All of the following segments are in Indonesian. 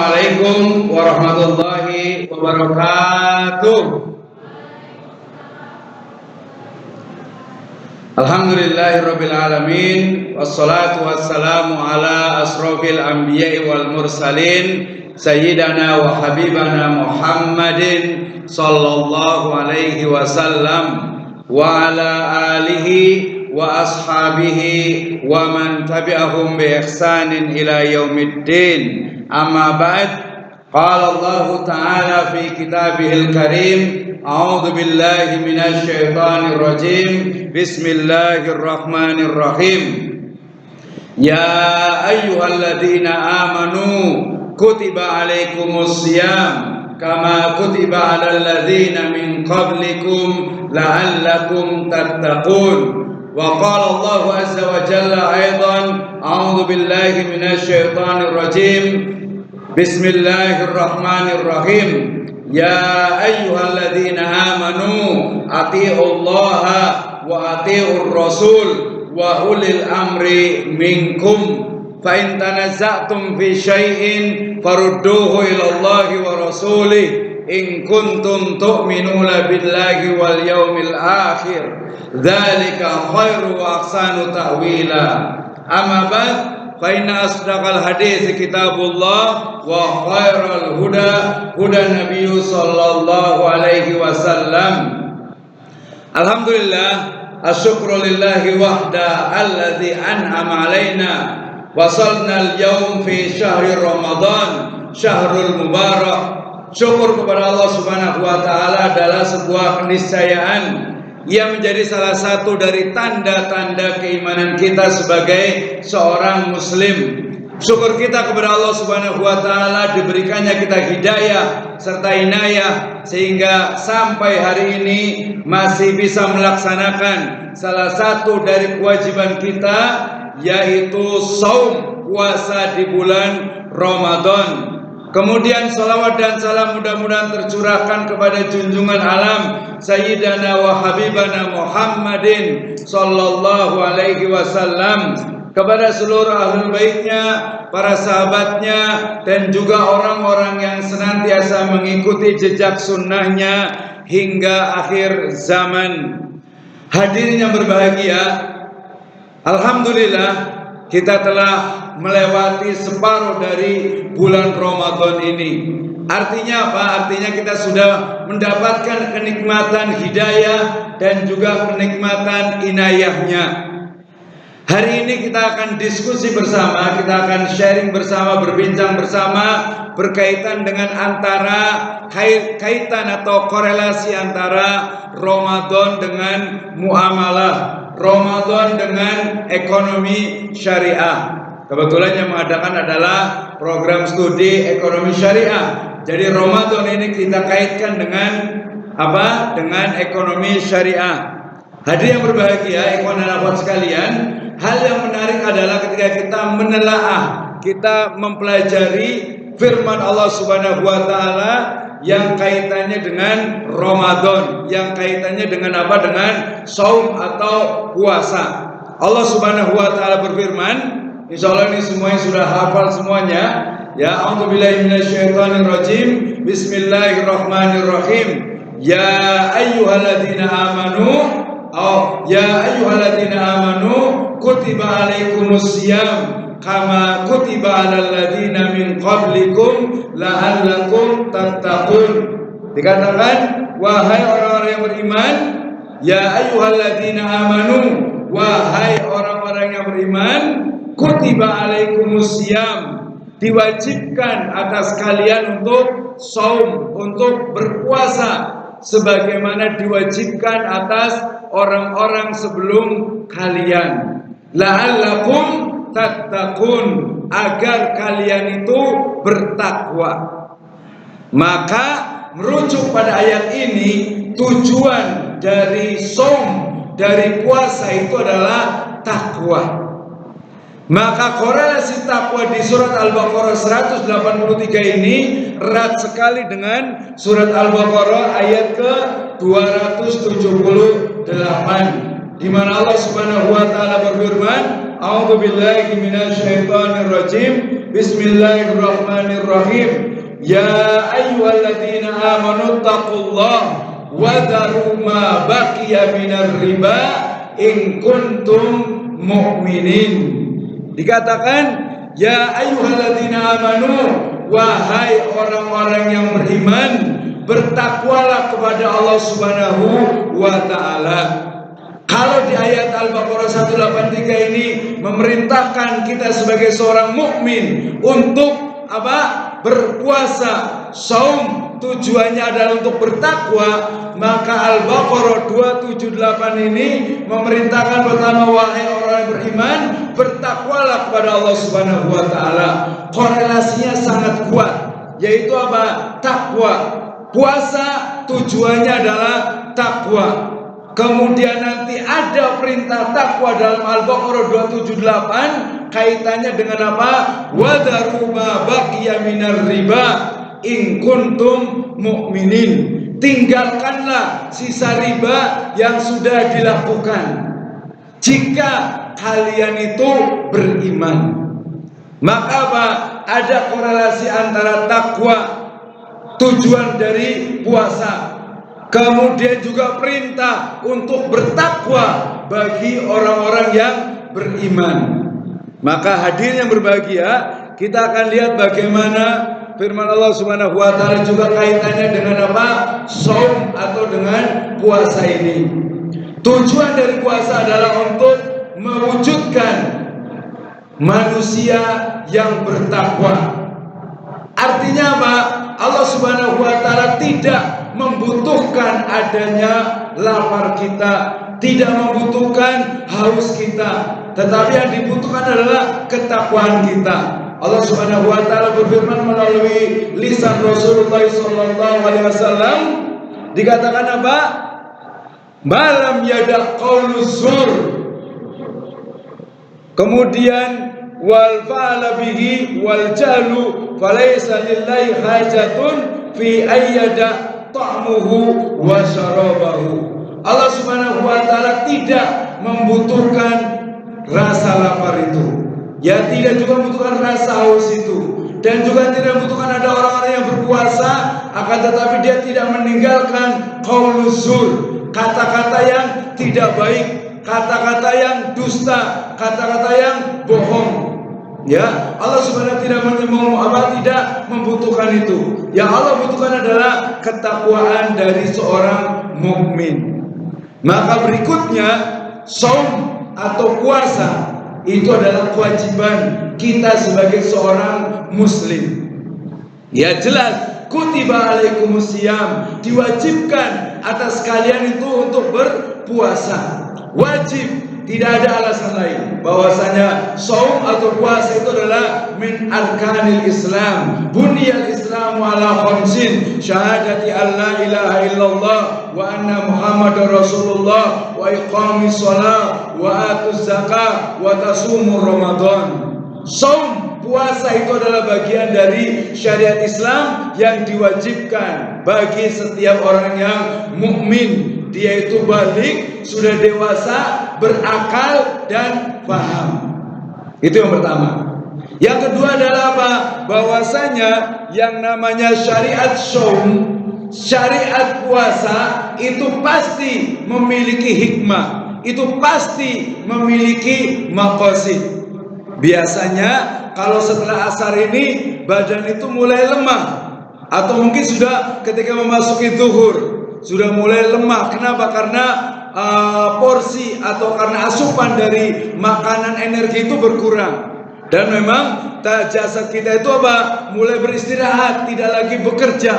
Assalamualaikum warahmatullahi wabarakatuh. Alhamdulillahirabbil alamin wassalatu wassalamu ala asrofil anbiya'i wal mursalin sayyidina wa habibana Muhammadin sallallahu alaihi wasallam wa ala alihi wa ashabihi wa man tabi'ahum bi ihsanin ila yaumiddin. Amma ba'd, qala Allah Ta'ala fi kitabihil karim, a'udzu billahi minasy syaithanir rajim, bismillahirrahmanirrahim. Ya ayyuhalladzina amanu kutiba alaikumus syiyam kama kutiba alal ladzina min qablikum la'allakum tattaqun. Wa qala Allah azza wa jalla aidan, a'udzu billahi minasy syaithanir rajim. Bismillahirrahmanirrahim. Ya ayyuhalladzina amanu atiiullaha wa atiiur rasul wa ulil amri minkum fa in tanazza'tum fi syai'in farudduhu ila Allahi wa rasulih in kuntum tu'minuna billahi wal yaumil akhir dzalika khairu wa ahsanu ta'wila. Amma ba'd, fa inna asdaqal hadits kitabullah wa khairal huda huda nabiyyu sallallahu alaihi wasallam. Alhamdulillah, asyukru lillahi wahda alladzi an'ama alaina wasalna al-yawm fi syahri Ramadan syahrul mubarak. Syukur kepada Allah Subhanahu wa taala adalah sebuah keniscayaan yang menjadi salah satu dari tanda-tanda keimanan kita sebagai seorang muslim. Syukur kita kepada Allah Subhanahu wa taala diberikannya kita hidayah serta inayah sehingga sampai hari ini masih bisa melaksanakan salah satu dari kewajiban kita, yaitu shaum, puasa di bulan Ramadan. Kemudian salawat dan salam mudah-mudahan tercurahkan kepada junjungan alam Sayyidana wa Habibana Muhammadin sallallahu alaihi wasallam, kepada seluruh ahlul baitnya, para sahabatnya, dan juga orang-orang yang senantiasa mengikuti jejak sunnahnya hingga akhir zaman. Hadirin yang berbahagia, alhamdulillah kita telah melewati separuh dari bulan Ramadan ini. Artinya apa? Artinya kita sudah mendapatkan kenikmatan hidayah dan juga kenikmatan inayahnya. Hari ini kita akan diskusi bersama, kita akan sharing bersama, berbincang bersama berkaitan dengan antara kaitan atau korelasi antara Ramadan dengan muamalah, Ramadan dengan ekonomi syariah. Kebetulan yang mengadakan adalah program studi ekonomi syariah. Jadi Ramadan ini kita kaitkan dengan apa? Dengan ekonomi syariah. Hadirin yang berbahagia, ikhwan dan akhwat sekalian, hal yang menarik adalah ketika kita menelaah, kita mempelajari firman Allah Subhanahu wa taala yang kaitannya dengan Ramadan, yang kaitannya dengan apa? Dengan shaum atau puasa. Allah Subhanahu wa taala berfirman, insyaallah ini semuanya sudah hafal semuanya. Ya, a'udzubillahi minasyaitonir rajim. Bismillahirrahmanirrahim. Ya ayyuhalladzina amanu kutiba alaikumus syiyam kama kutiba alal ladzina min qablikum la'allakum tattaqun. Dikatakan, wahai orang-orang yang beriman, ya ayyuhalladzina amanu, wahai orang-orang yang beriman, kutiba alaikumus syiyam, diwajibkan atas kalian untuk shaum, untuk berpuasa sebagaimana diwajibkan atas orang-orang sebelum kalian. La'allakum tattaqun, agar kalian itu bertakwa. Maka merujuk pada ayat ini, tujuan dari shaum, dari puasa itu adalah takwa. Maka korelasi takwa di surat Al-Baqarah 183 ini erat sekali dengan surat Al-Baqarah ayat ke-278, di mana Allah Subhanahu wa taala berfirman, A'udzu billahi minasyaitonir rajim. Bismillahirrahmanirrahim. Ya ayyuhalladzina amanu taqullah wa dharu ma baqiya minar riba in kuntum mu'minin. Dikatakan, ya ayyuhalladzina amanu, wahai orang-orang yang beriman, bertakwalah kepada Allah Subhanahu wa taala. Kalau di ayat Al-Baqarah 183 ini memerintahkan kita sebagai seorang mukmin untuk apa? Berpuasa, saum, tujuannya adalah untuk bertakwa, maka Al-Baqarah 278 ini memerintahkan pertama, wahai orang yang beriman, bertakwalah kepada Allah Subhanahu wa taala. Korelasinya sangat kuat, yaitu apa? Takwa. Puasa tujuannya adalah takwa. Kemudian nanti ada perintah takwa dalam Al-Baqarah 278, kaitannya dengan apa? Wadharu ma baqiya minar riba in kuntum mu'minin. Tinggalkanlah sisa riba yang sudah dilakukan jika kalian itu beriman. Maka apa? Ada korelasi antara takwa, tujuan dari puasa, kemudian juga perintah untuk bertakwa bagi orang-orang yang beriman. Maka hadirin yang berbahagia, kita akan lihat bagaimana firman Allah Subhanahu wa taala juga kaitannya dengan apa? Shaum atau dengan puasa ini. Tujuan dari puasa adalah untuk mewujudkan manusia yang bertakwa. Artinya apa? Allah Subhanahu wa taala tidak membutuhkan adanya lapar kita, tidak membutuhkan haus kita, tetapi yang dibutuhkan adalah ketakwaan kita. Allah Subhanahu wa taala berfirman melalui lisan Rasulullah sallallahu alaihi wasallam, dikatakan apa? Malam yada qauluz zur. Kemudian wal fa'ala bihi wal jahlu falaysa lillahi hajatun fi ayyada ta'muhu wa syarabahu. Allah Subhanahu wa taala tidak membutuhkan rasa lapar itu, ya tidak juga membutuhkan rasa haus itu, dan juga tidak membutuhkan ada orang-orang yang berpuasa akan tetapi dia tidak meninggalkan qauluz zur, kata-kata yang tidak baik, kata-kata yang dusta, kata-kata yang bohong. Ya, Allah Subhanahu tidak membutuhkan itu. Yang Allah butuhkan adalah ketakwaan dari seorang mukmin. Maka berikutnya, shaum atau puasa itu adalah kewajiban kita sebagai seorang muslim. Ya jelas, kutiba alaikumusiyam, diwajibkan atas kalian itu untuk berpuasa. Wajib, tidak ada alasan lain bahwasanya shaum atau puasa itu adalah min arkanil Islam. Bunyal Islamu ala khamsin, syahadati alla ilaha illallah wa anna Muhammadar Rasulullah wa iqamis shalah wa atuz zakah wa tasumur Ramadan. Shaum, puasa itu adalah bagian dari syariat Islam yang diwajibkan bagi setiap orang yang mukmin. Dia itu balik, sudah dewasa, berakal dan paham. Itu yang pertama. Yang kedua adalah apa? Bahwasanya yang namanya syariat shaum, syariat puasa itu pasti memiliki hikmah, itu pasti memiliki maqasid. Biasanya kalau setelah asar ini badan itu mulai lemah, atau mungkin sudah ketika memasuki zuhur sudah mulai lemah. Kenapa? Karena porsi atau karena asupan dari makanan energi itu berkurang. Dan memang jasad kita itu apa? Mulai beristirahat, tidak lagi bekerja.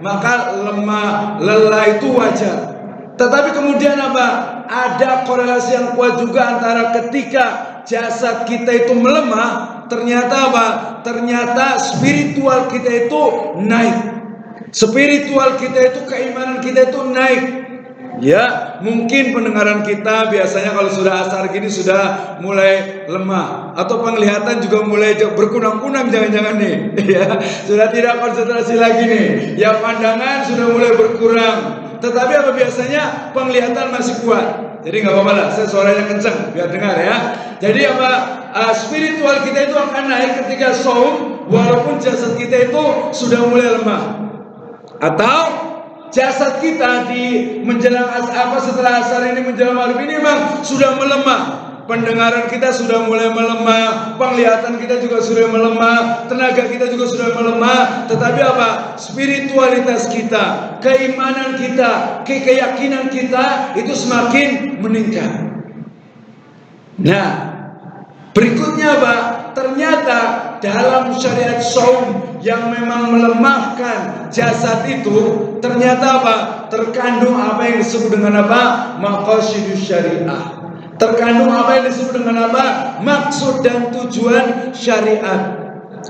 Maka lemah, lelah itu wajar. Tetapi kemudian apa? Ada korelasi yang kuat juga antara ketika jasad kita itu melemah, ternyata apa? Ternyata spiritual kita itu naik. Spiritual kita itu, keimanan kita itu naik. Ya, mungkin pendengaran kita biasanya kalau sudah asar gini sudah mulai lemah, atau penglihatan juga mulai berkunang-kunang, jangan-jangan nih. Ya, sudah tidak konsentrasi lagi nih. Ya, pandangan sudah mulai berkurang. Tetapi apa biasanya? Penglihatan masih kuat. Jadi nggak apa-apa lah, saya suaranya kencang biar dengar ya. Jadi apa? spiritual kita itu akan naik ketika saum, walaupun jasad kita itu sudah mulai lemah. Atau jasad kita di menjelang setelah asar ini menjelang maghrib ini memang sudah melemah. Pendengaran kita sudah mulai melemah, penglihatan kita juga sudah melemah, tenaga kita juga sudah melemah. Tetapi apa? Spiritualitas kita, keimanan kita, keyakinan kita itu semakin meningkat. Nah, berikutnya apa? Ternyata dalam syariat saum yang memang melemahkan jasad itu, ternyata apa? Terkandung apa yang disebut dengan apa? Maqasidus syariah. Terkandung apa yang disebut dengan apa? Maksud dan tujuan syariat.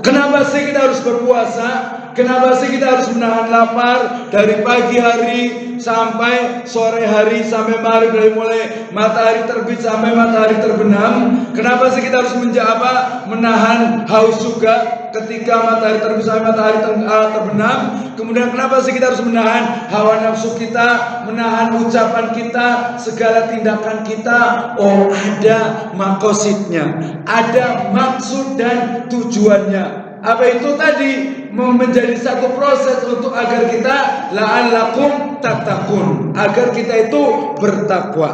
Kenapa sih kita harus berpuasa? Kenapa sih kita harus menahan lapar dari pagi hari sampai sore hari, sampai maghrib, dari mulai matahari terbit sampai matahari terbenam? Kenapa sih kita harus menahan haus juga ketika matahari terbit sampai matahari terbenam? Kemudian kenapa sih kita harus menahan hawa nafsu kita, menahan ucapan kita, segala tindakan kita? Oh, ada makosidnya, ada maksud dan tujuannya. Apa itu tadi? Menjadi satu proses untuk agar kita la'allakum tattaqun, agar kita itu bertakwa.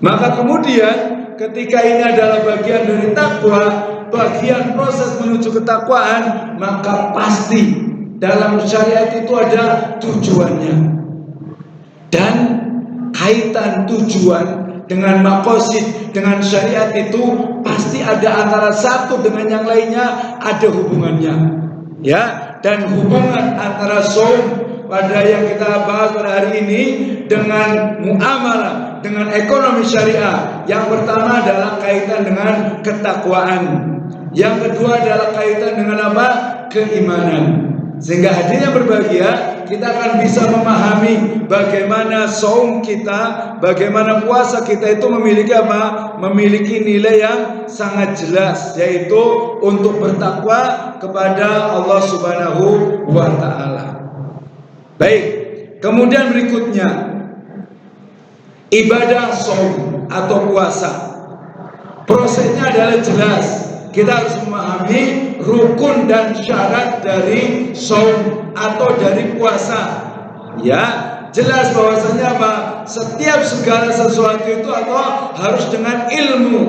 Maka kemudian ketika ini adalah bagian dari takwa, bagian proses menuju ketakwaan, maka pasti dalam syariat itu ada tujuannya. Dan kaitan tujuan dengan maqasid, dengan syariat itu pasti ada antara satu dengan yang lainnya, ada hubungannya. Ya, dan hubungan antara saum pada yang kita bahas pada hari ini dengan muamalah, dengan ekonomi syariah. Yang pertama adalah kaitan dengan ketakwaan. Yang kedua adalah kaitan dengan apa? Keimanan. Sehingga hadirnya berbahagia, kita akan bisa memahami bagaimana saum kita, bagaimana puasa kita itu memiliki apa? Memiliki nilai yang sangat jelas, yaitu untuk bertakwa kepada Allah Subhanahu wa ta'ala. Baik, kemudian berikutnya ibadah saum atau puasa. Prosesnya adalah jelas. Kita harus memahami rukun dan syarat dari saum atau dari puasa. Ya, jelas bahwasanya apa? Setiap segala sesuatu itu atau harus dengan ilmu.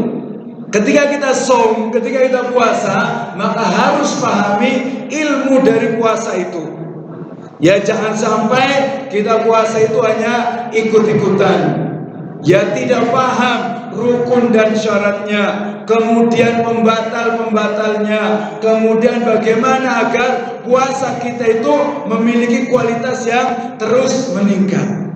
Ketika kita saum, ketika kita puasa, maka harus pahami ilmu dari puasa itu. Ya, jangan sampai kita puasa itu hanya ikut-ikutan. Ya, tidak paham rukun dan syaratnya, kemudian pembatal-pembatalnya, kemudian bagaimana agar puasa kita itu memiliki kualitas yang terus meningkat.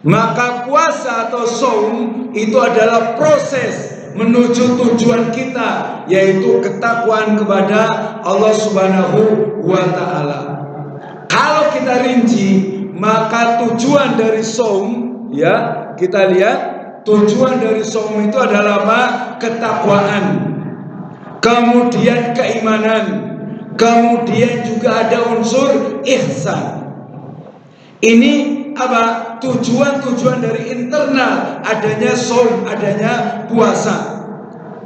Maka puasa atau saum itu adalah proses menuju tujuan kita, yaitu ketakwaan kepada Allah Subhanahu wa ta'ala. Kalau kita rinci, maka tujuan dari saum, ya, kita lihat tujuan dari saum itu adalah apa? Ketakwaan, kemudian keimanan, kemudian juga ada unsur ihsan. Ini apa? Tujuan-tujuan dari internal adanya saum, adanya puasa.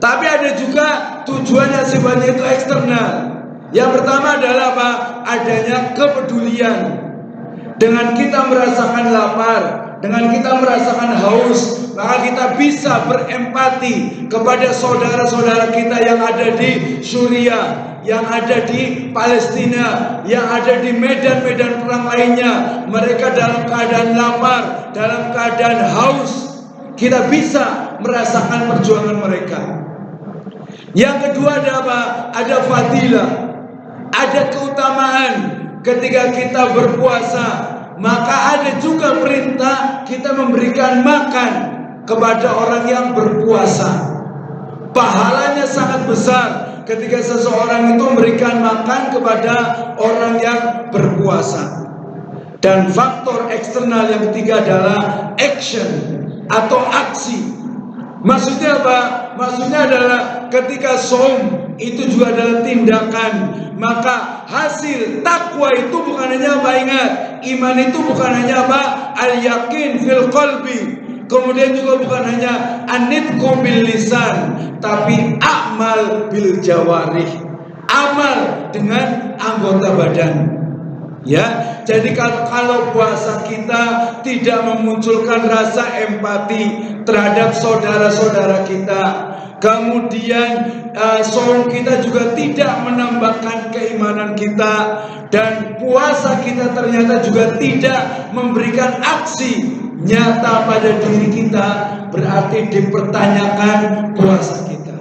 Tapi ada juga tujuan yang sifatnya itu eksternal. Yang pertama adalah apa? Adanya kepedulian. Dengan kita merasakan lapar, dengan kita merasakan haus, maka kita bisa berempati kepada saudara-saudara kita yang ada di Suriah, yang ada di Palestina, yang ada di medan-medan perang lainnya. Mereka dalam keadaan lapar, dalam keadaan haus. Kita bisa merasakan perjuangan mereka. Yang kedua ada apa? Ada fadilah, ada keutamaan ketika kita berpuasa. Maka ada juga perintah kita memberikan makan kepada orang yang berpuasa. Pahalanya sangat besar ketika seseorang itu memberikan makan kepada orang yang berpuasa. Dan faktor eksternal yang ketiga adalah action atau aksi. Maksudnya apa? Maksudnya adalah ketika saum itu juga adalah tindakan. Maka hasil takwa itu bukan hanya apa? Ingat, iman itu bukan hanya apa? Al-yakin fil qalbi. Kemudian juga bukan hanya anitqu bil lisan, tapi amal bil jawarih. Amal dengan anggota badan. Ya, jadi kalau puasa kita tidak memunculkan rasa empati terhadap saudara-saudara kita, kemudian saum kita juga tidak menambahkan keimanan kita, dan puasa kita ternyata juga tidak memberikan aksi nyata pada diri kita, berarti dipertanyakan puasa kita,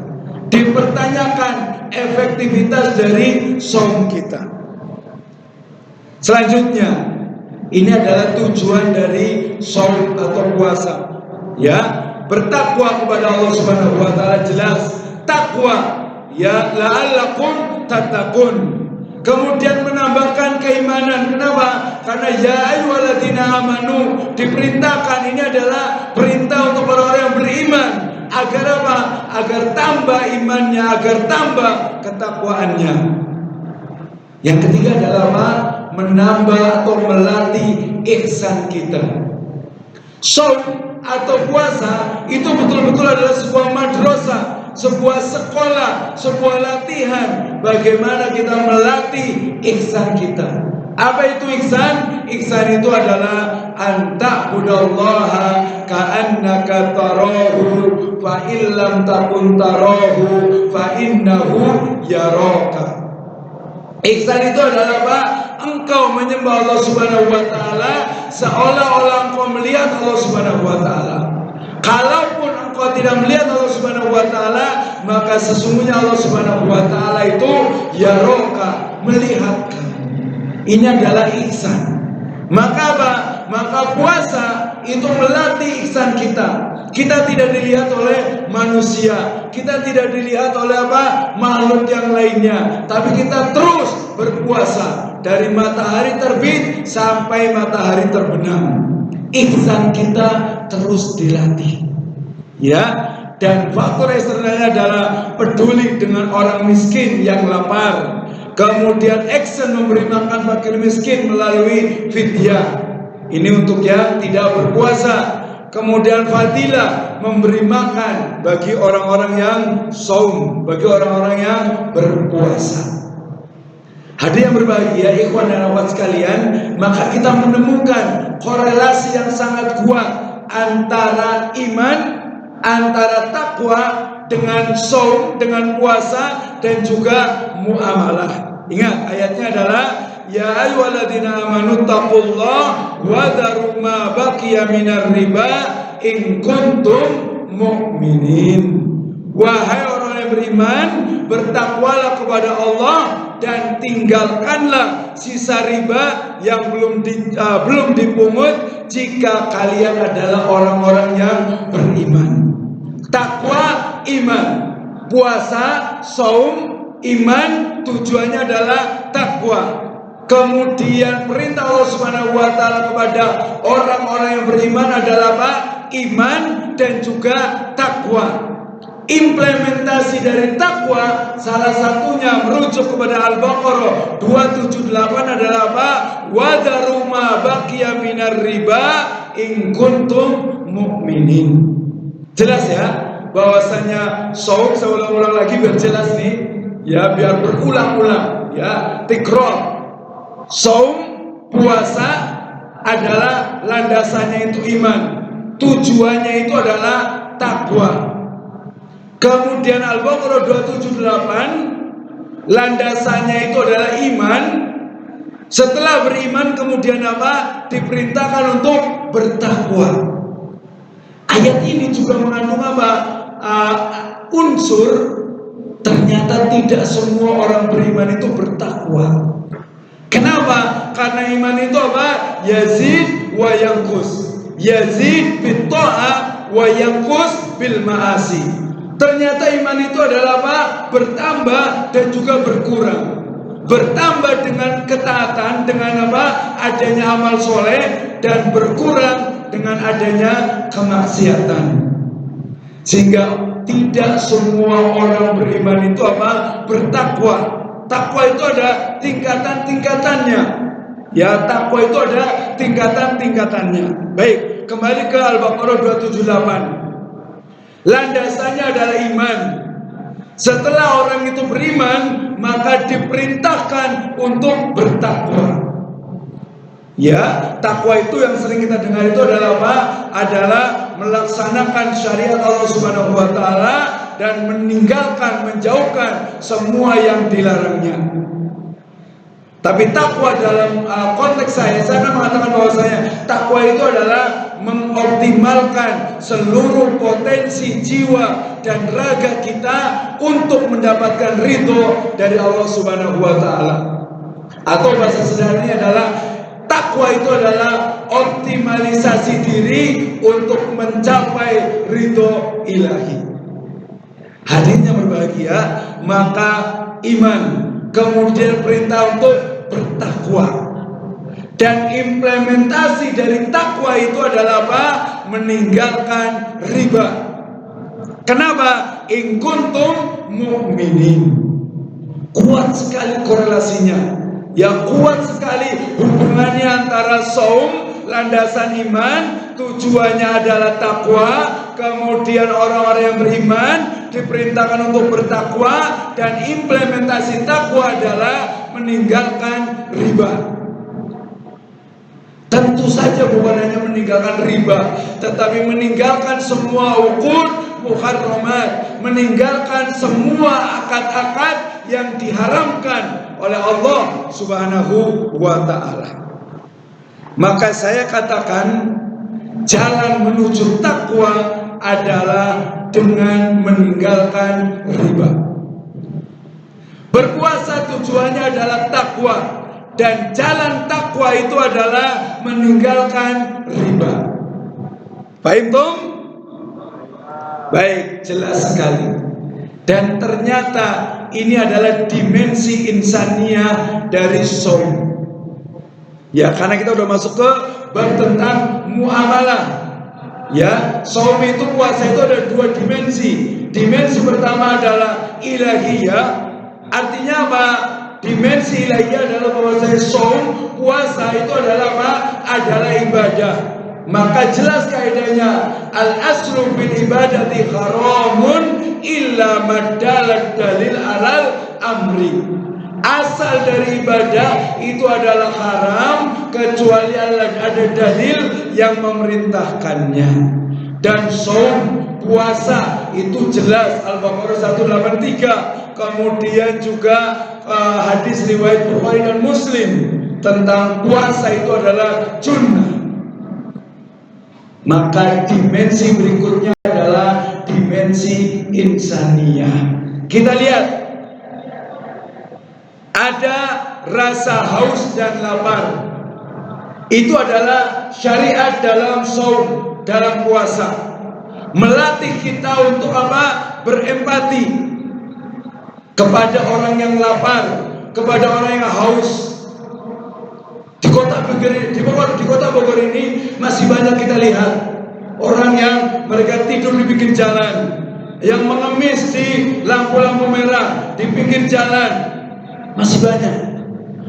dipertanyakan efektivitas dari saum kita. Selanjutnya, ini adalah tujuan dari saum atau puasa. Ya, bertakwa kepada Allah Subhanahu wa taala, jelas takwa, ya, la'allakum tattaqun. Kemudian menambahkan keimanan. Kenapa? Karena ya ayyuhalladzina amanu diperintahkan, ini adalah perintah untuk orang-orang yang beriman. Agar apa? Agar tambah imannya, agar tambah ketakwaannya. Yang ketiga adalah apa? Menambah atau melatih ihsan kita. Saum atau puasa itu betul-betul adalah sebuah madrasah, sebuah sekolah, sebuah latihan bagaimana kita melatih ihsan kita. Apa itu ihsan? Ihsan itu adalah anta'budallaha ka'annaka tarahu fa illam takun tarahu fa innahu yaraka. Ihsan itu adalah apa? Engkau menyembah Allah Subhanahu wa taala seolah-olah engkau melihat Allah Subhanahu wa taala. Kalaupun engkau tidak melihat Allah Subhanahu wa taala, maka sesungguhnya Allah Subhanahu wa taala itu yaraka, melihat kamu. Ini adalah ihsan. Maka apa? Maka puasa itu melatih ihsan kita. Kita tidak dilihat oleh manusia, kita tidak dilihat oleh apa? Makhluk yang lainnya, tapi kita terus berpuasa dari matahari terbit sampai matahari terbenam. Ihsan kita terus dilatih. Ya, dan faktor eksternalnya adalah peduli dengan orang miskin yang lapar. Kemudian action memberi makan fakir miskin melalui fidyah. Ini untuk yang tidak berpuasa. Kemudian fadilah memberi makan bagi orang-orang yang saum, bagi orang-orang yang berpuasa. Hadirin yang berbahagia, ikhwan dan akhwat sekalian, maka kita menemukan korelasi yang sangat kuat antara iman, antara takwa dengan saum, dengan puasa, dan juga muamalah. Ingat, ayatnya adalah ya ayyuhalladzina amanu taqullaha wa dharu ma baqiya minar riba in kuntum mu'minin. Wahai orang yang beriman, bertakwalah kepada Allah dan tinggalkanlah sisa riba yang belum dipungut jika kalian adalah orang-orang yang beriman. Takwa iman, puasa saum iman, tujuannya adalah takwa. Kemudian perintah Allah Subhanahu wa taala kepada orang-orang yang beriman adalah apa? Iman dan juga takwa. Implementasi dari takwa salah satunya merujuk kepada Al-Baqarah 278 adalah apa? Wadharu ma baqiya minar riba in kuntum mu'minin. Jelas ya bahwasanya saum, saya ulang-ulang lagi biar jelas nih ya, biar berulang-ulang ya, tikrar. Saum, puasa adalah landasannya itu iman, tujuannya itu adalah takwa. Kemudian Al-Baqarah 278 landasannya itu adalah iman. Setelah beriman kemudian apa? Diperintahkan untuk bertakwa. Ayat ini juga mengandung apa? Unsur ternyata tidak semua orang beriman itu bertakwa. Kenapa? Karena iman itu apa? Yazid wa yanqus. Yazid bit ta'ah wa yanqus bil ma'asi. Ternyata iman itu adalah apa? Bertambah dan juga berkurang. Bertambah dengan ketaatan, dengan apa? Adanya amal soleh, dan berkurang dengan adanya kemaksiatan. Sehingga tidak semua orang beriman itu apa? Bertakwa. Takwa itu ada tingkatan-tingkatannya. Ya, takwa itu ada tingkatan-tingkatannya. Baik, kembali ke Al-Baqarah 278. Landasannya adalah iman. Setelah orang itu beriman, maka diperintahkan untuk bertakwa. Ya, takwa itu yang sering kita dengar itu adalah apa? Adalah melaksanakan syariat Allah Subhanahu wa taala dan meninggalkan, menjauhkan semua yang dilarangnya. Tapi takwa dalam konteks saya akan mengatakan bahwasanya takwa itu adalah mengoptimalkan seluruh potensi jiwa dan raga kita untuk mendapatkan ridho dari Allah Subhanahu wa taala. Atau bahasa sederhananya adalah takwa itu adalah optimalisasi diri untuk mencapai ridho ilahi. Hadirin yang berbahagia, maka iman, kemudian perintah untuk bertakwa, dan implementasi dari takwa itu adalah apa? Meninggalkan riba. Kenapa? In kuntum mu'minin. Kuat sekali korelasinya. Ya, kuat sekali hubungannya antara saum, landasan iman, tujuannya adalah takwa. Kemudian orang-orang yang beriman diperintahkan untuk bertakwa, dan implementasi takwa adalah meninggalkan riba. Tentu saja bukan hanya meninggalkan riba, tetapi meninggalkan semua uqud muharramat, meninggalkan semua akad-akad yang diharamkan oleh Allah Subhanahu wa ta'ala. Maka saya katakan jalan menuju takwa adalah dengan meninggalkan riba. Berpuasa tujuannya adalah takwa, dan jalan takwa itu adalah meninggalkan riba. Paham dong? Baik, jelas sekali. Dan ternyata ini adalah dimensi insaniah dari saum. Ya, karena kita udah masuk ke bab tentang muamalah. Ya, saum itu, puasa itu ada dua dimensi. Dimensi pertama adalah ilahiyah. Artinya apa? Dimensi ilahiyah adalah bahwa saya saum, puasa itu adalah apa? Adalah ibadah. Maka jelas kaidahnya, al aslu bil ibadati haramun illa madalat dalil alal amri. Asal dari ibadah itu adalah haram kecuali ada dalil yang memerintahkannya. Dan saum, puasa itu jelas Al-Baqarah 183. Kemudian juga hadis riwayat Bukhari dan Muslim tentang puasa itu adalah junnah. Maka dimensi berikutnya adalah dimensi insaniyah. Kita lihat, ada rasa haus dan lapar. Itu adalah syariat dalam saum, dalam puasa. Melatih kita untuk apa? Berempati kepada orang yang lapar, kepada orang yang haus. Di kota Bogor ini masih banyak kita lihat orang yang mereka tidur di pinggir jalan, yang mengemis di lampu-lampu merah di pinggir jalan. Masih banyak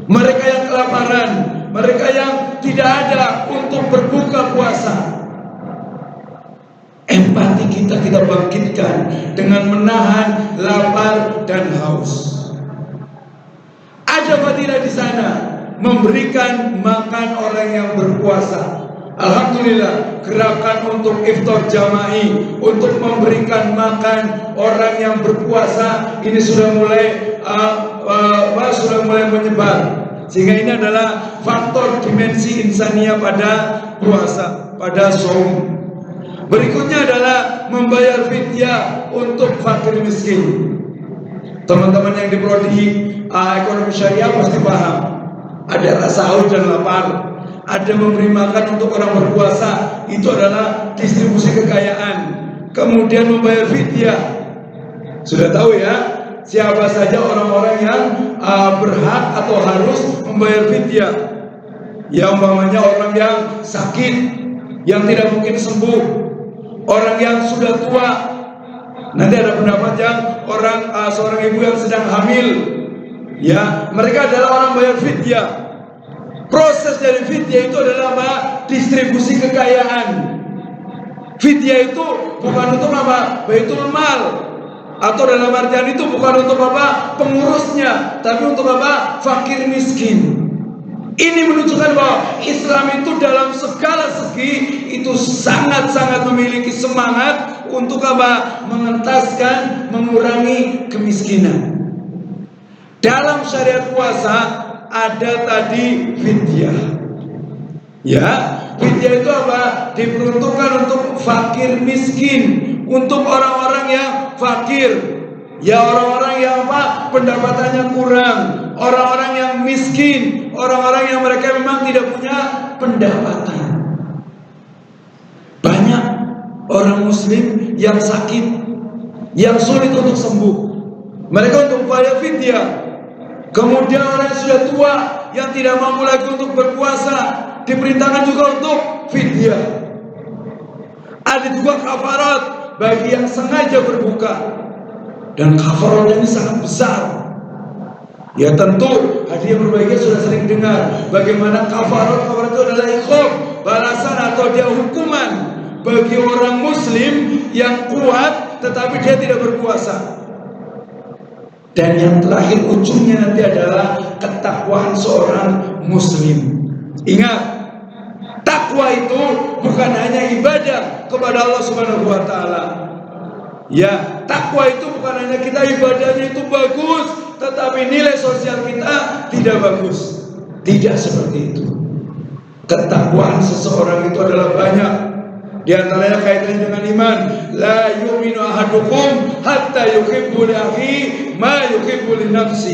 mereka yang kelaparan, mereka yang tidak ada untuk berbuka puasa. Empati kita bangkitkan dengan menahan lapar dan haus. Ada fadilah di sana, memberikan makan orang yang berpuasa. Alhamdulillah, gerakan untuk iftar jama'i, untuk memberikan makan orang yang berpuasa ini sudah mulai menyebar. Sehingga ini adalah faktor dimensi insaniah pada puasa, pada saum. Berikutnya adalah membayar fidyah untuk fakir miskin. Teman-teman yang di prodi ekonomi syariah pasti paham. Ada rasa haus dan lapar, ada memberi makan untuk orang berpuasa, itu adalah distribusi kekayaan. Kemudian membayar fidyah, sudah tahu ya, siapa saja orang-orang yang berhak atau harus membayar fidyah. Ya, umpamanya orang yang sakit, yang tidak mungkin sembuh, orang yang sudah tua. Nanti ada pendapat yang seorang ibu yang sedang hamil. Ya, mereka adalah orang bayar fidyah. Proses dari fidyah itu adalah apa? Distribusi kekayaan. Fidyah itu bukan untuk apa? Baitul mal, atau dalam artian itu bukan untuk apa? Pengurusnya, tapi untuk apa? Fakir miskin. Ini menunjukkan bahwa Islam itu dalam segala segi itu sangat-sangat memiliki semangat untuk apa? Mengentaskan, mengurangi kemiskinan. Dalam syariat puasa ada tadi fidyah. Ya, fidyah itu apa? Diperuntukkan untuk fakir miskin, untuk orang-orang yang fakir. Ya, orang-orang yang apa? Pendapatannya kurang, orang-orang yang miskin, orang-orang yang mereka memang tidak punya pendapatan. Banyak orang muslim yang sakit, yang sulit untuk sembuh. Mereka untuk upaya fidyah. Kemudian orang yang sudah tua, yang tidak mampu lagi untuk berpuasa, diperintahkan juga untuk fidyah. Ada juga kafarat bagi yang sengaja berbuka. Dan kafaratnya ini sangat besar. Ya tentu hadiah berbahagia sudah sering dengar bagaimana kafarat itu adalah iqab, balasan atau dia hukuman bagi orang muslim yang kuat tetapi dia tidak berpuasa. Dan yang terakhir ujungnya nanti adalah ketakwaan seorang muslim. Ingat, takwa itu bukan hanya ibadah kepada Allah Subhanahu wa taala. Ya, takwa itu bukan hanya kita ibadahnya itu bagus, tetapi nilai sosial kita tidak bagus. Tidak seperti itu. Ketakwaan seseorang itu adalah banyak. Di antaranya kaitannya dengan iman. La yu'minu ahadukum hatta yuhibbu li akhi ma yuhibbu li nafsi.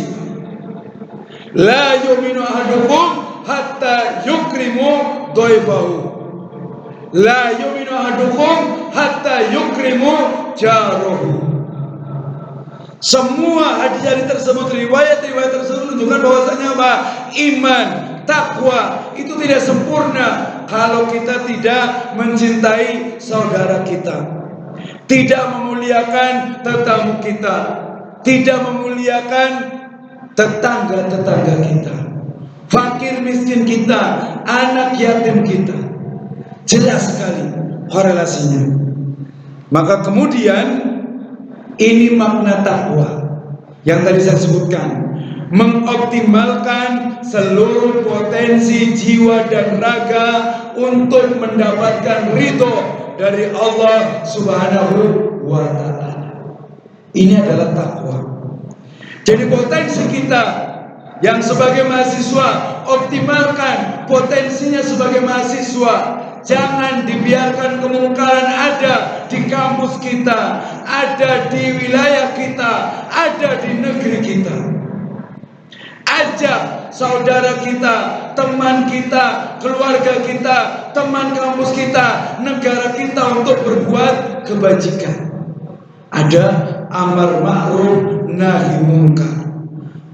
La yu'minu ahadukum hatta yukrimu dhaifahu. La yu'minu ahadukum hatta yukrimu jaruhu. Semua hadis tersebut, riwayat-riwayat tersebut menunjukkan bahwasanya apa? Iman, takwa itu tidak sempurna kalau kita tidak mencintai saudara kita, tidak memuliakan tetamu kita, tidak memuliakan tetangga-tetangga kita, fakir miskin kita, anak yatim kita. Jelas sekali korelasinya. Maka kemudian ini makna takwa yang tadi saya sebutkan, mengoptimalkan seluruh potensi jiwa dan raga untuk mendapatkan ridho dari Allah Subhanahu wa ta'ala. Ini adalah takwa. Jadi potensi kita yang sebagai mahasiswa, optimalkan potensinya sebagai mahasiswa. Jangan dibiarkan kemungkaran ada di kampus kita, ada di wilayah kita, ada di negeri kita. Ajak saudara kita, teman kita, keluarga kita, teman kampus kita, negara kita untuk berbuat kebajikan. Ada amar ma'ruf nahi munkar.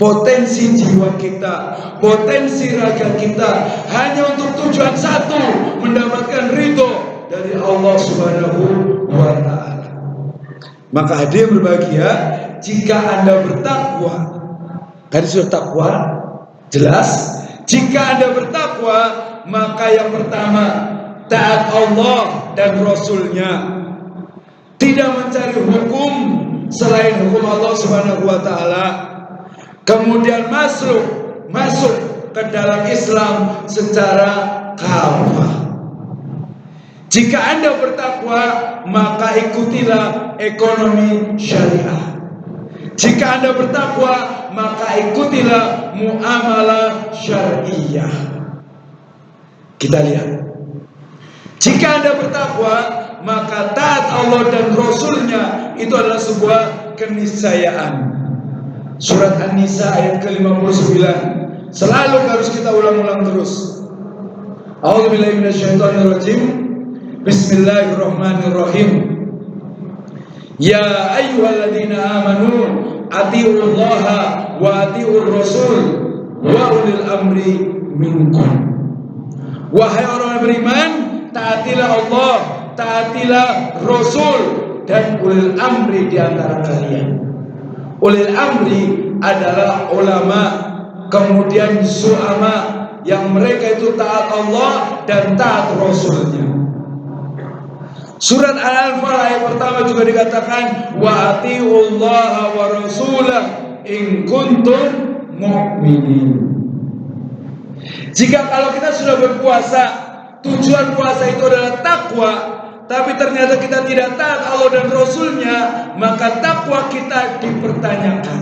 Potensi jiwa kita, potensi raga kita hanya untuk tujuan satu, mendapatkan ridho dari Allah Subhanahu wa ta'ala. Maka hadiah berbahagia, jika Anda bertakwa, tadi sudah takwa, jelas. Jika Anda bertakwa, maka yang pertama, taat Allah dan Rasulnya. Tidak mencari hukum selain hukum Allah Subhanahu wa ta'ala. Kemudian masuk ke dalam Islam secara kafah. Jika Anda bertakwa, maka ikutilah ekonomi syariah. Jika Anda bertakwa, maka ikutilah muamalah syariah. Kita lihat. Jika Anda bertakwa, maka taat Allah dan Rasulnya itu adalah sebuah keniscayaan. Surat An-Nisa ayat ke-59 selalu harus kita ulang-ulang terus. A'udzubillahi minasyaitonirrajim. Bismillahirrahmanirrahim. Ya ayyuhalladzina amanu atiullaha wa atiur rasul wa ulil amri minkum. Wahai orang beriman, taatilah Allah, taatilah Rasul dan ulil amri di antara kalian. Ulil amri adalah ulama, kemudian su'ama, yang mereka itu taat Allah dan taat Rasulnya. Surat Al-Anfal ayat pertama juga dikatakan wa atiullaha wa rasulah in kuntum mu'minin. Jika kalau kita sudah berpuasa, tujuan puasa itu adalah takwa, tapi ternyata kita tidak taat Allah dan Rasulnya, maka takwa kita dipertanyakan.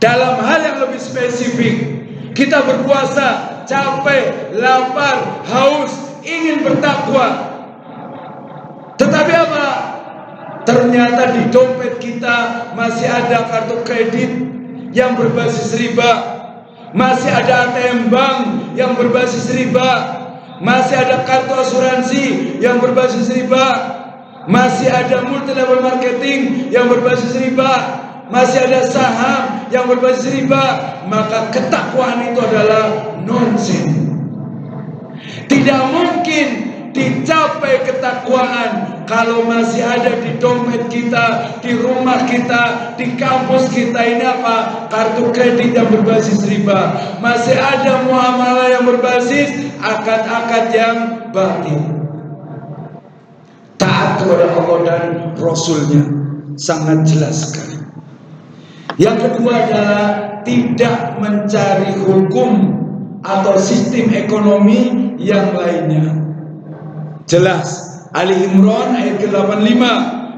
Dalam hal yang lebih spesifik, kita berpuasa, capek, lapar, haus, ingin bertakwa, tetapi apa? Ternyata di dompet kita masih ada kartu kredit yang berbasis riba, masih ada ATM bank yang berbasis riba, masih ada kartu asuransi yang berbasis riba, masih ada multi level marketing yang berbasis riba, masih ada saham yang berbasis riba. Maka ketakwaan itu adalah nonsens. Tidak mungkin dicapai ketakwaan kalau masih ada di dompet kita, di rumah kita, di kampus kita ini apa? Kartu kredit yang berbasis riba. Masih ada muamalah yang berbasis akad-akad yang batil. Taat kepada Allah dan Rasulnya sangat jelas sekali. Yang kedua adalah tidak mencari hukum atau sistem ekonomi yang lainnya. Jelas Ali Imran ayat ke-85,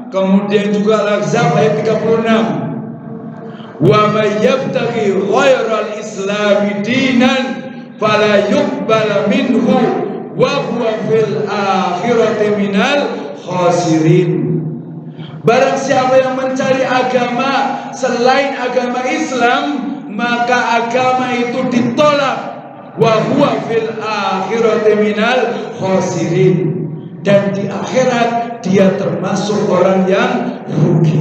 kemudian juga Al-Ahzab ayat 36. Wa may yabtaghi ghairal islami dinan fala yuqbal minhu wa huwa fil akhirati minal khasirin. Barang siapa yang mencari agama selain agama Islam, maka agama itu ditolak. Wa huwa fil akhirati minal khasirin. Dan di akhirat dia termasuk orang yang rugi.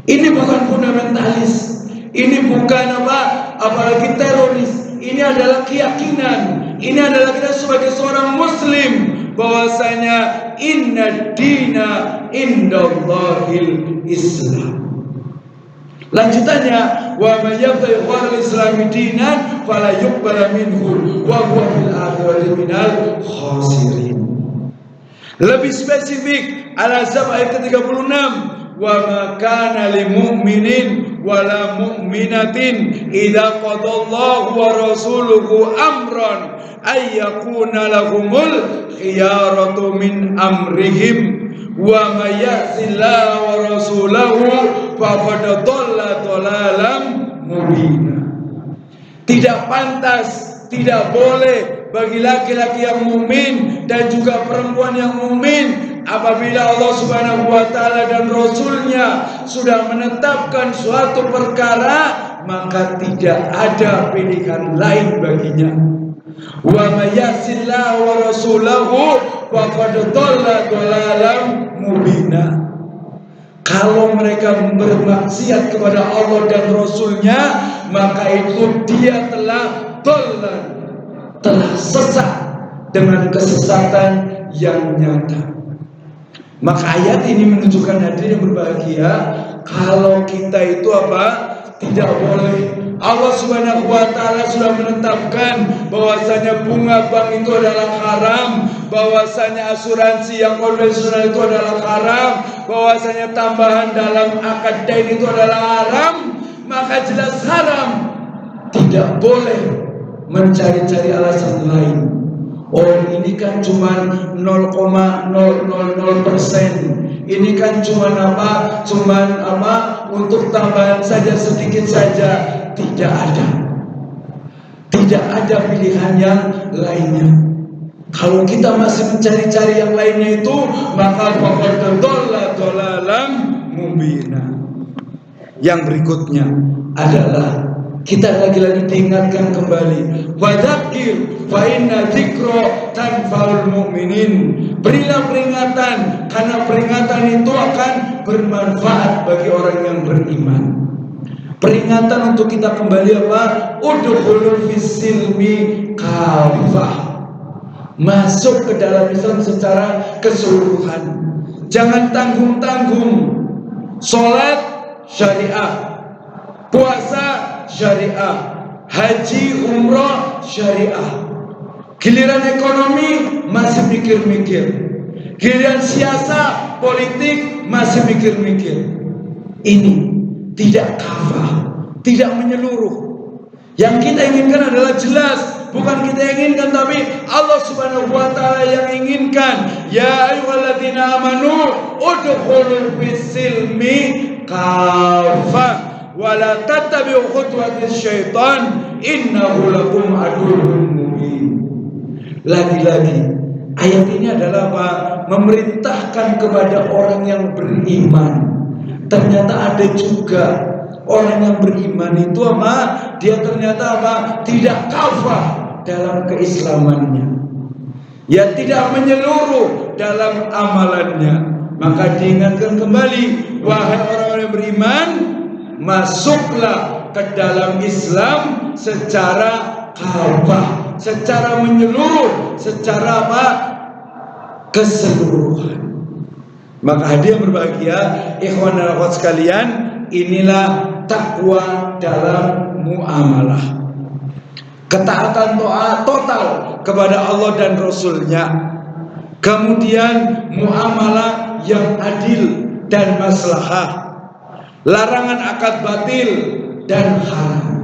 Ini bukan fundamentalis, ini bukan apalagi teroris. Ini adalah keyakinan. Ini adalah kita sebagai seorang muslim bahwasanya inna dina indallahil Islam. Lanjutannya wa may yabtaghi ghairal islami dinan fala yuqbal minhu wa huwa fil akhirati minal khasirin. Lebih spesifik Al-Ahzab ayat ke-36, wa ma kana lil mu'minin wala mu'minatin idza qadallahu wa rasuluhu amran ay yakuna lahumul khiyaratu min amrihim wa may ya'sillaha wa rasulahu faqad dhalla dhalalan mubina. Tidak pantas, tidak boleh bagi laki-laki yang mukmin dan juga perempuan yang mukmin apabila Allah Subhanahu wa taala dan Rasulnya sudah menetapkan suatu perkara, maka tidak ada pilihan lain baginya. Wa may ya'sillahu wa rasulahu faqad dhalla dhalalan mubina. Kalau mereka bermaksiat kepada Allah dan Rasulnya, maka itu dia telah dhalla, telah sesat dengan kesesatan yang nyata. Maka ayat ini menunjukkan hadirin yang berbahagia, kalau kita itu tidak boleh. Allah Subhanahu wa taala sudah menetapkan bahwasanya bunga bank itu adalah haram, bahwasanya asuransi yang konvensional itu adalah haram, bahwasanya tambahan dalam akad dain itu adalah haram. Maka jelas haram. Tidak boleh mencari-cari alasan lain. Oh, ini kan cuma 0,000%. Ini kan cuma untuk tambahan saja, sedikit saja. Tidak ada. Tidak ada pilihan yang lainnya. Kalau kita masih mencari-cari yang lainnya itu, maka faqad dhalla dhalalan mubina. Yang berikutnya adalah kita lagi-lagi diingatkan kembali, wadzakir fa inna dzikra tanfa'ul mu'minin. Berilah peringatan, karena peringatan itu akan bermanfaat bagi orang yang beriman. Peringatan untuk kita kembali udkhulul fis-silmi kafah. Masuk ke dalam Islam secara keseluruhan. Jangan tanggung-tanggung. Salat syariah, puasa syariah, haji, umroh, syariah. Giliran ekonomi masih mikir-mikir. Giliran siasa, politik masih mikir-mikir. Ini tidak kafah, tidak menyeluruh. Yang kita inginkan adalah jelas, bukan kita inginkan tapi Allah Subhanahu wa taala yang inginkan. Ya ayyuhalladzina amanu udkhulu fis-silmi kafah wa la tattabi'u khutuwatis syaitan innahu lakum aduwwun mubin. Lagi-lagi ayat ini adalah apa? Memerintahkan kepada orang yang beriman. Ternyata ada juga orang yang beriman itu apa? Dia ternyata apa? Tidak kafah dalam keislamannya. Ya, tidak menyeluruh dalam amalannya. Maka diingatkan kembali, wahai orang-orang yang beriman, masuklah ke dalam Islam secara kafah, secara menyeluruh, secara apa? Keseluruhan. Maka hadiah berbahagia, ikhwan dan akhwat sekalian, inilah takwa dalam muamalah. Ketaatan total kepada Allah dan Rasul-Nya. Kemudian muamalah yang adil dan maslahah. Larangan akad batil dan haram.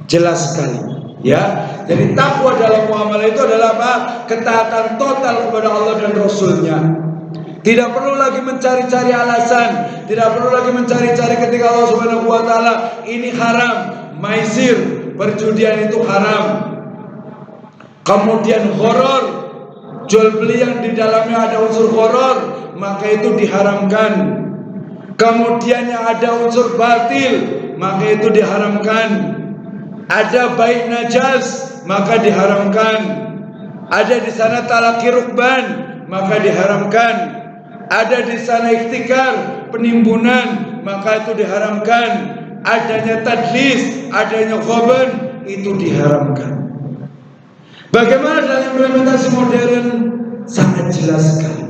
Jelas sekali, ya. Jadi takwa dalam muamalah itu adalah apa? Ketaatan total kepada Allah dan Rasul-Nya. Tidak perlu lagi mencari-cari alasan, tidak perlu lagi mencari-cari ketika Allah Subhanahu wa taala ini haram, maisir, perjudian itu haram. Kemudian horor, jual beli yang di dalamnya ada unsur horor, maka itu diharamkan. Kemudian yang ada unsur batil, maka itu diharamkan. Ada bait najas, maka diharamkan. Ada di sana talaqi rukban, maka diharamkan. Ada di sana ikhtikar, penimbunan, maka itu diharamkan. Adanya tadlis, adanya khoban, itu diharamkan. Bagaimana dalam implementasi modern? Sangat jelas sekali.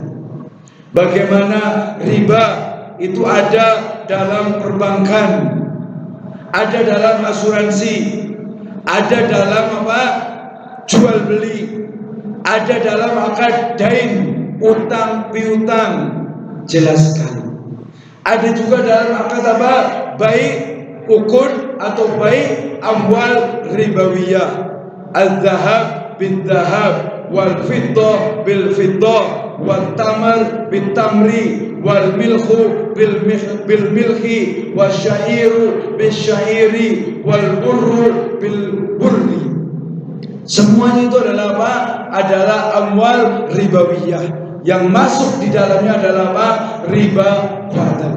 Bagaimana riba itu ada dalam perbankan, ada dalam asuransi, ada dalam apa? Jual beli, ada dalam akad dain, utang piutang, jelas sekali. Ada juga dalam akad apa? Baik ukun atau baik amwal ribawiyah, al-dhahab bil-dhahab, wal-fiddah bil-fiddah, wal-tamar bil-tamri, wal-milhu bil-milhi, wal-syairu bil-syairi, wal-burru bil-burri. Semuanya itu adalah apa? Adalah amwal ribawiyah. Yang masuk di dalamnya adalah apa? Riba fadl.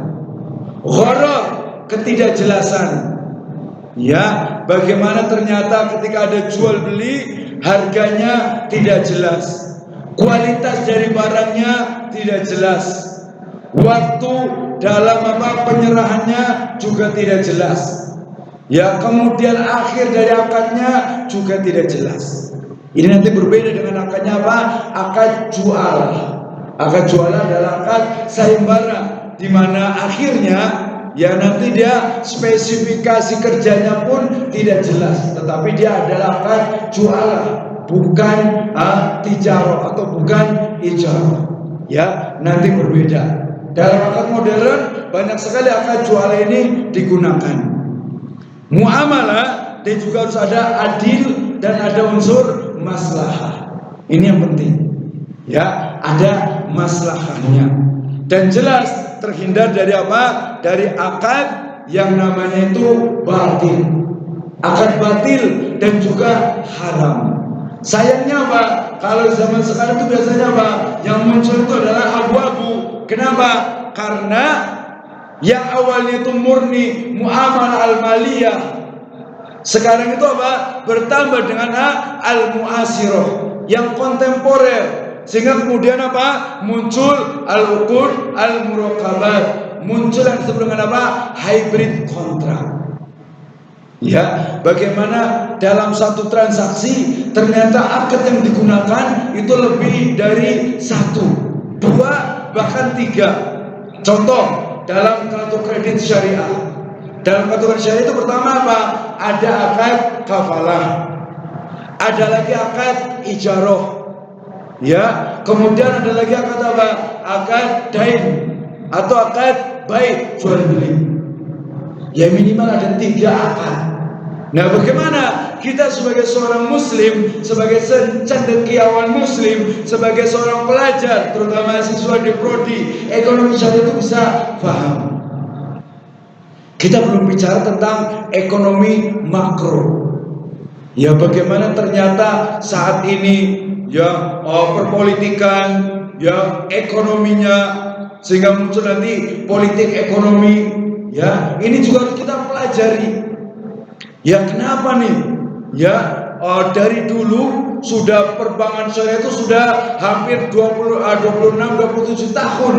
Gharar, ketidakjelasan. Ya, bagaimana ternyata ketika ada jual beli, harganya tidak jelas. Kualitas dari barangnya tidak jelas. Waktu dalam apa penyerahannya juga tidak jelas. Ya, kemudian akhir dari akadnya juga tidak jelas. Ini nanti berbeda dengan akadnya apa? Akad jual. Akad jual adalah akad sayembara, di mana akhirnya ya nanti dia spesifikasi kerjanya pun tidak jelas, tetapi dia adalah akad jual, bukan tijarah atau bukan ijarah. Ya, nanti berbeda. Dalam akad modern banyak sekali akad jual ini digunakan. Muamalah dan juga harus ada adil dan ada unsur maslahah. Ini yang penting. Ya, ada maslahahnya. Dan jelas terhindar dari apa? Dari akad yang namanya itu batil. Akad batil dan juga haram. Sayangnya Pak, kalau zaman sekarang itu biasanya Pak, yang muncul itu adalah abu-abu. Kenapa? Karena yang awalnya itu murni muamalah al-maliyah, sekarang itu apa? Bertambah dengan al-muasirah, yang kontemporer. Sehingga kemudian apa? Muncul al-uqud al-muraqabat, muncul yang disebut dengan apa? Hybrid kontrak. Ya, bagaimana dalam satu transaksi ternyata akad yang digunakan itu lebih dari satu, dua, bahkan tiga. Contoh dalam kartu kredit syariah. Dalam kartu kredit syariah itu pertama apa? ada akad kafalah, ada lagi akad ijaroh, ya. Kemudian ada lagi akad apa? Akad dain atau akad baik jual beli. Ya minimal ada 3 akad. Nah, bagaimana kita sebagai seorang muslim, sebagai cendekiawan muslim, sebagai seorang pelajar, terutama siswa di prodi ekonomi syariah itu bisa paham? Kita belum bicara tentang ekonomi makro. Ya, bagaimana ternyata saat ini ya perpolitikan, ya ekonominya, sehingga muncul nanti politik ekonomi. Ya, ini juga harus kita pelajari. Ya, kenapa nih? Ya, dari dulu sudah perbankan syariah itu sudah hampir 26-27 tahun.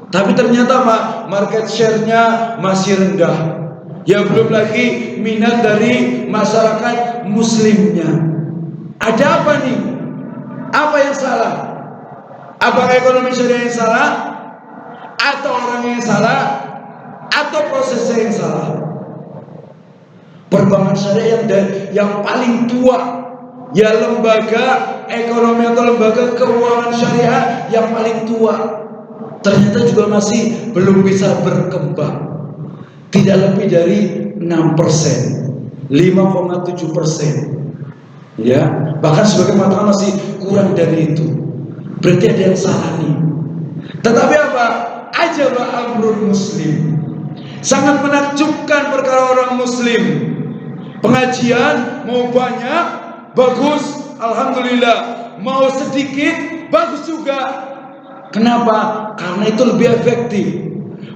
Tapi ternyata market share-nya masih rendah. Ya, belum lagi minat dari masyarakat muslimnya. Ada apa nih? Apa yang salah? Apakah ekonomi syariah yang salah? Atau orang yang salah? Atau prosesnya yang salah? Perbankan syariah yang paling tua, ya lembaga ekonomi atau lembaga keuangan syariah yang paling tua, ternyata juga masih belum bisa berkembang. Tidak lebih dari 6%, 5,7%. Ya, bahkan sebagai mengatakan masih kurang dari itu. Berarti ada yang salah nih. Tetapi apa? Ajaba amrul muslim. Sangat menakjubkan perkara orang muslim. Pengajian mau banyak, bagus, alhamdulillah. Mau sedikit, bagus juga. Kenapa? Karena itu lebih efektif.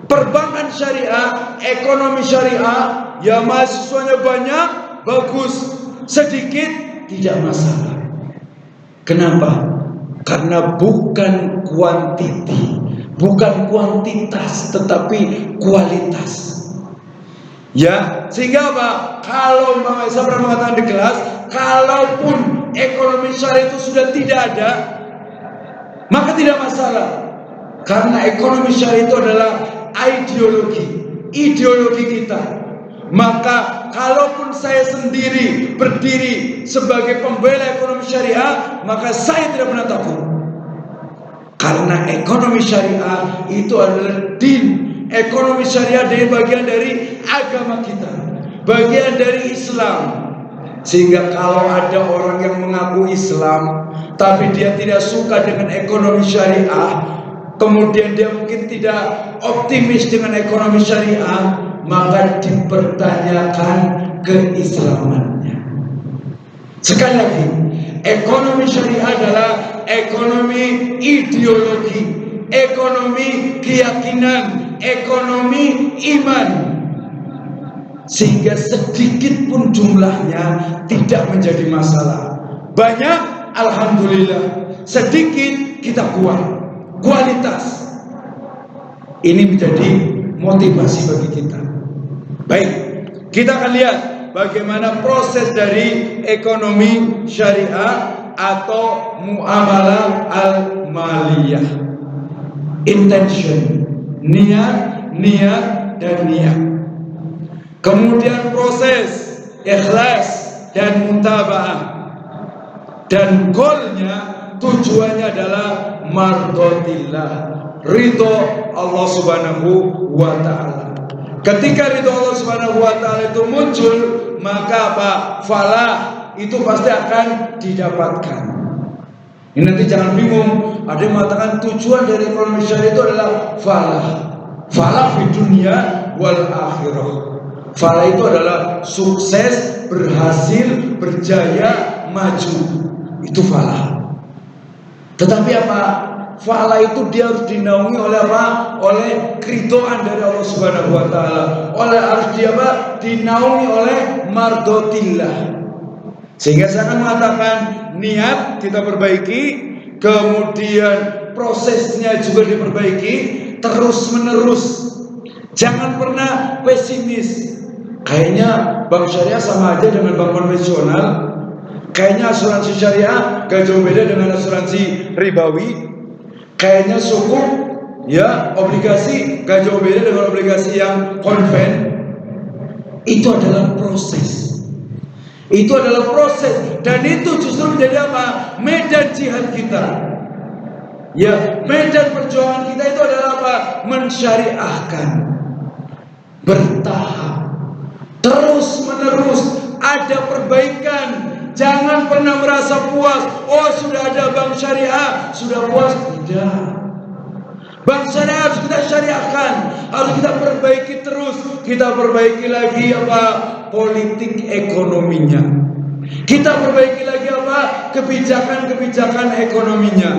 Perbankan syariah, ekonomi syariah, ya mahasiswanya banyak, bagus. Sedikit, tidak masalah. Kenapa? Karena bukan kuantiti, bukan kuantitas, tetapi kualitas. Ya, sehingga apa? Kalau Mbak Maisa pernah mengatakan di kelas, kalaupun ekonomi syariah itu sudah tidak ada, maka tidak masalah. Karena ekonomi syariah itu adalah ideologi kita. Maka kalaupun saya sendiri berdiri sebagai pembela ekonomi syariah, maka saya tidak pernah takut. Karena ekonomi syariah itu adalah din. Ekonomi syariah adalah bagian dari agama kita, bagian dari Islam. Sehingga kalau ada orang yang mengaku Islam, tapi dia tidak suka dengan ekonomi syariah, kemudian dia mungkin tidak optimis dengan ekonomi syariah, maka dipertanyakan keislamannya. Sekali lagi, ekonomi syariah adalah ekonomi ideologi, ekonomi keyakinan, ekonomi iman. Sehingga sedikit pun jumlahnya tidak menjadi masalah. Banyak, alhamdulillah. Sedikit, kita kuat. Kualitas. Ini menjadi motivasi bagi kita. Baik, kita akan lihat bagaimana proses dari ekonomi syariah atau muamalah al-maliyah. Intention, niat, dan niat. Kemudian proses ikhlas dan mutaba'ah. Dan goalnya, tujuannya adalah mardotillah, ridho Allah subhanahu wa ta'ala. Ketika ridho Allah subhanahu wa ta'ala itu muncul, maka apa? Falah itu pasti akan didapatkan. Ini nanti jangan bingung. Ada yang mengatakan tujuan dari ekonomi syariah itu adalah falah. Falah di dunia wal akhirah. Falah itu adalah sukses, berhasil, berjaya, maju. Itu falah. Tetapi apa? Falah itu dia harus dinaungi oleh apa? Oleh keridhaan dari Allah Subhanahu wa taala. Harus dia apa? Dinaungi oleh mardotillah. Sehingga saya akan mengatakan niat kita perbaiki, kemudian prosesnya juga diperbaiki terus menerus. Jangan pernah pesimis. Kayaknya bank syariah sama aja dengan bank konvensional. Kayaknya asuransi syariah gak jauh beda dengan asuransi ribawi. Kayaknya sukuk, ya obligasi gak jauh beda dengan obligasi yang konven. Itu adalah proses. Itu adalah proses, dan itu justru menjadi apa? Medan jihad kita. Ya, medan perjuangan kita itu adalah apa? Mensyariahkan, bertahap, terus menerus ada perbaikan. Jangan pernah merasa puas. Oh, sudah ada bank syariah, sudah puas. Tidak. Bank syariah harus kita syariahkan, harus kita perbaiki terus. Kita perbaiki lagi apa? Politik ekonominya. Kita perbaiki lagi apa? Kebijakan-kebijakan ekonominya.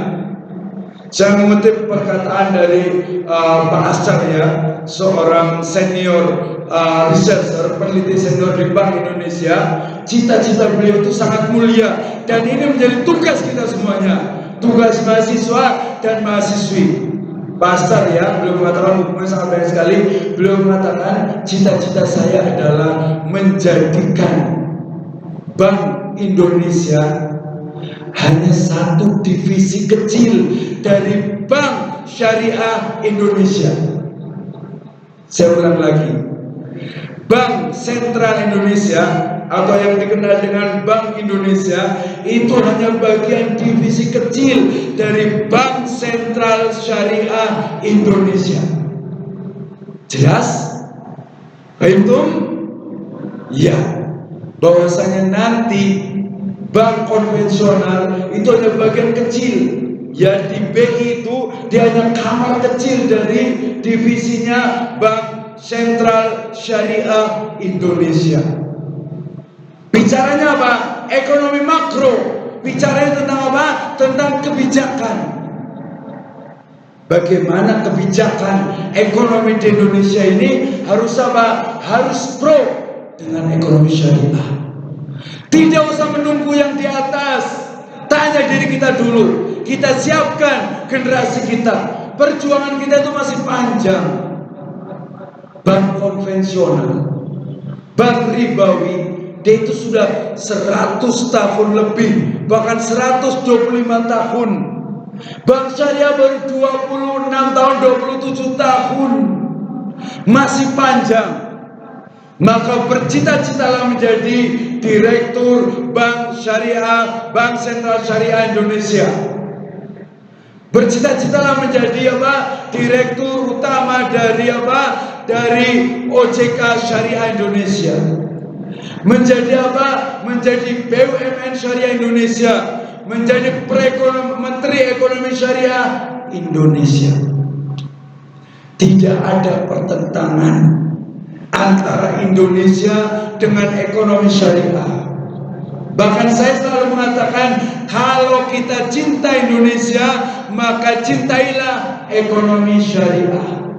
Saya mengutip perkataan dari Pak Ascar, ya, seorang senior researcher, peneliti senior di Bank Indonesia. Cita-cita beliau itu sangat mulia, dan ini menjadi tugas kita semuanya, tugas mahasiswa dan mahasiswi. Pastor, ya, beliau mengatakan hukumnya sangat banyak sekali. Beliau mengatakan cita-cita saya adalah menjadikan Bank Indonesia hanya satu divisi kecil dari Bank Syariah Indonesia. Saya ulang lagi, Bank Sentral Indonesia atau yang dikenal dengan Bank Indonesia itu hanya bagian divisi kecil dari Bank Sentral Syariah Indonesia. Jelas? Paham? Ya, bahwasanya nanti bank konvensional itu hanya bagian kecil. Ya, di BI itu dia hanya kamar kecil dari divisinya Bank Sentral Syariah Indonesia. Bicaranya apa? Ekonomi makro. Bicaranya tentang apa? Tentang kebijakan. Bagaimana kebijakan ekonomi di Indonesia ini harus apa? Harus pro dengan ekonomi syariah. Tidak usah menunggu yang di atas. Tanya diri kita dulu. Kita siapkan generasi kita. Perjuangan kita itu masih panjang. Bank konvensional, bank ribawi, dia itu sudah 100 tahun lebih, bahkan 125 tahun. Bank syariah baru 26 tahun, 27 tahun. Masih panjang. Maka bercita-citalah menjadi direktur Bank Syariah, Bank Sentral Syariah Indonesia. Bercita-citalah menjadi apa? Direktur utama dari apa? Dari OJK Syariah Indonesia. Menjadi apa? Menjadi BUMN Syariah Indonesia. Menjadi Menteri Ekonomi Syariah Indonesia. Tidak ada pertentangan antara Indonesia dengan ekonomi syariah. Bahkan saya selalu mengatakan, kalau kita cinta Indonesia, maka cintailah ekonomi syariah.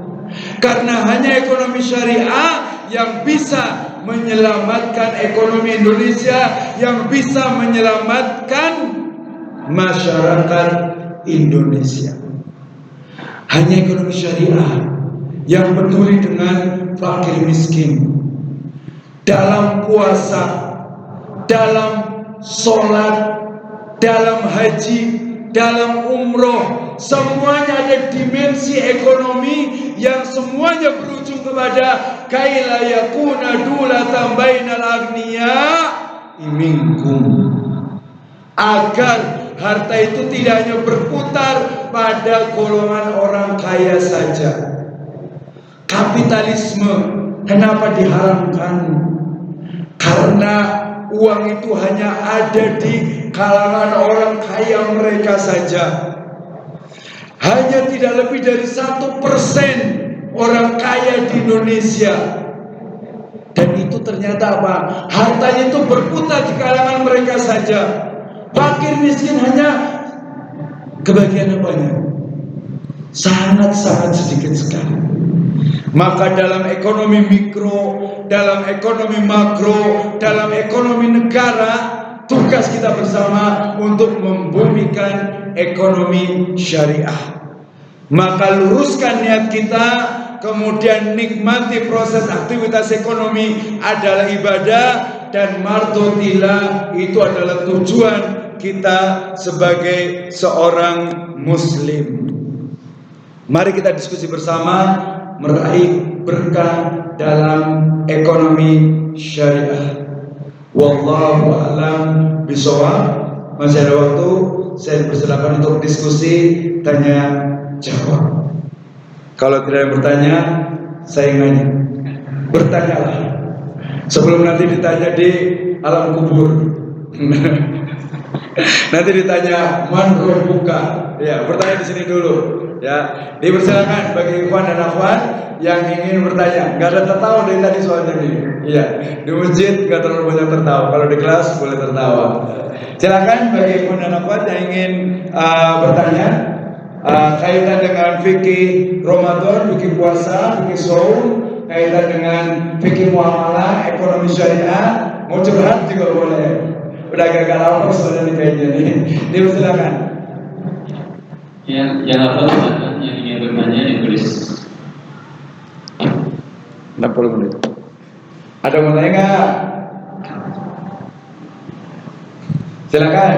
Karena hanya ekonomi syariah yang bisa menyelamatkan ekonomi Indonesia, yang bisa menyelamatkan masyarakat Indonesia. Hanya ekonomi syariah yang peduli dengan fakir miskin, dalam puasa, dalam sholat, dalam haji, dalam umroh, semuanya ada dimensi ekonomi yang semuanya berujung kepada kaila yakuna dulatan bainal agniya minkum, agar harta itu tidak hanya berputar pada golongan orang kaya saja. Kapitalisme kenapa diharamkan? Karena uang itu hanya ada di kalangan orang kaya mereka saja. Hanya tidak lebih dari 1% orang kaya di Indonesia. Dan itu ternyata apa? Hartanya itu berputar di kalangan mereka saja. Fakir miskin hanya kebagian apanya? Sangat-sangat sedikit sekali. Maka dalam ekonomi mikro, dalam ekonomi makro, dalam ekonomi negara, tugas kita bersama untuk membumikan ekonomi syariah. Maka luruskan niat kita, kemudian nikmati proses aktivitas ekonomi adalah ibadah, dan martotila itu adalah tujuan kita sebagai seorang muslim. Mari kita diskusi bersama meraih berkah dalam ekonomi syariah. Wallahu a'lam bishawab. Masih ada waktu, saya dipersilakan untuk diskusi tanya jawab. Kalau tidak ada yang bertanya, saya nanya. Bertanyalah sebelum nanti ditanya di alam kubur. Nanti ditanya man rabbuka. Ya, bertanya di sini dulu. Ya, dipersilakan bagi ikhwan dan akhwat yang ingin bertanya. Gak ada tertawa dari tadi soalnya nih. Iya, di masjid gak terlalu banyak tertawa. Kalau di kelas boleh tertawa. Silakan bagi ikhwan dan akhwat yang ingin bertanya kaitan dengan fikih Ramadan, fikih puasa, fikih saum, kaitan dengan fikih muamalah, ekonomi syariah, mau curhat juga boleh. Udah agak lama soalnya nih kayaknya nih. Silakan. Yang apa yang ingin bertanya ditulis. 60 menit. Ada mau tanya nggak? Silakan.